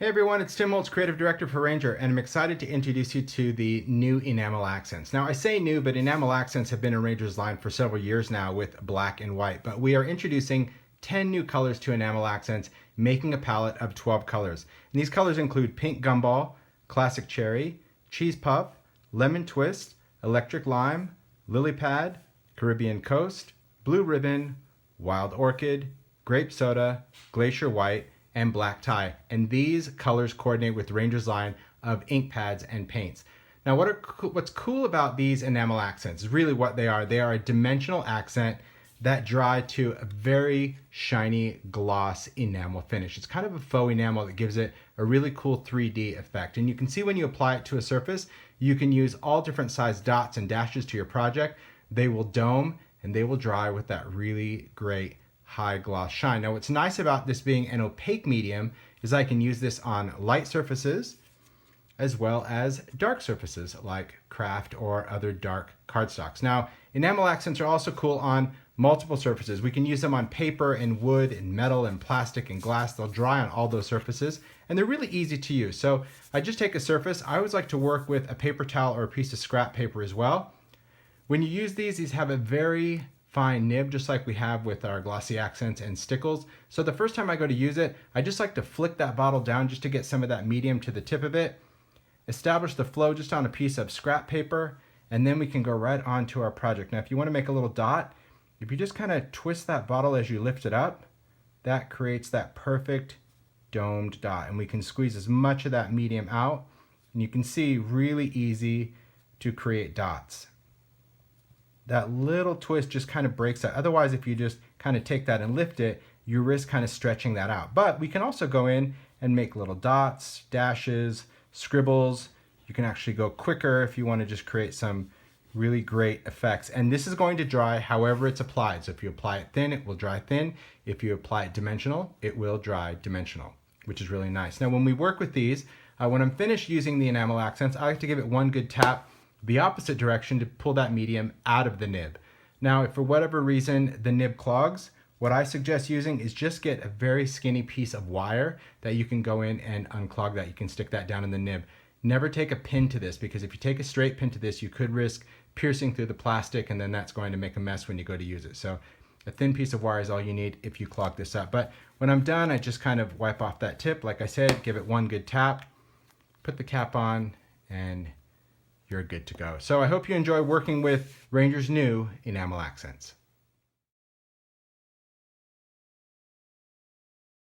Hey everyone, it's Tim Holtz, Creative Director for Ranger, and I'm excited to introduce you to the new enamel accents. Now I say new, but enamel accents have been in Ranger's line for several years now with black and white, but we are introducing 10 new colors to enamel accents, making a palette of 12 colors. And these colors include pink gumball, classic cherry, cheese puff, lemon twist, electric lime, lily pad, Caribbean coast, blue ribbon, wild orchid, grape soda, glacier white, and black tie. And these colors coordinate with Ranger's line of ink pads and paints. Now what's cool about these enamel accents is really what they are. They are a dimensional accent that dry to a very shiny gloss enamel finish. It's kind of a faux enamel that gives it a really cool 3D effect. And you can see when you apply it to a surface, you can use all different size dots and dashes to your project. They will dome and they will dry with that really great high gloss shine. Now what's nice about this being an opaque medium is I can use this on light surfaces as well as dark surfaces like craft or other dark cardstocks. Now enamel accents are also cool on multiple surfaces. We can use them on paper and wood and metal and plastic and glass. They'll dry on all those surfaces and they're really easy to use. So I just take a surface. I always like to work with a paper towel or a piece of scrap paper as well. When you use these have a very fine nib, just like we have with our glossy accents and stickles. So the first time I go to use it, I just like to flick that bottle down just to get some of that medium to the tip of it, establish the flow just on a piece of scrap paper, and then we can go right on to our project. Now if you want to make a little dot, if you just kind of twist that bottle as you lift it up, that creates that perfect domed dot, and we can squeeze as much of that medium out, and you can see really easy to create dots. That little twist just kind of breaks that. Otherwise, if you just kind of take that and lift it, you risk kind of stretching that out. But we can also go in and make little dots, dashes, scribbles. You can actually go quicker if you want to just create some really great effects. And this is going to dry however it's applied. So if you apply it thin, it will dry thin. If you apply it dimensional, it will dry dimensional, which is really nice. Now when we work with these, when I'm finished using the enamel accents, I like to give it one good tap the opposite direction to pull that medium out of the nib. Now, if for whatever reason the nib clogs, what I suggest using is just get a very skinny piece of wire that you can go in and unclog that. You can stick that down in the nib. Never take a pin to this, because if you take a straight pin to this, you could risk piercing through the plastic, and then that's going to make a mess when you go to use it. So a thin piece of wire is all you need if you clog this up. But when I'm done, I just kind of wipe off that tip. Like I said, give it one good tap, put the cap on, and you're good to go. So I hope you enjoy working with Ranger's new enamel accents.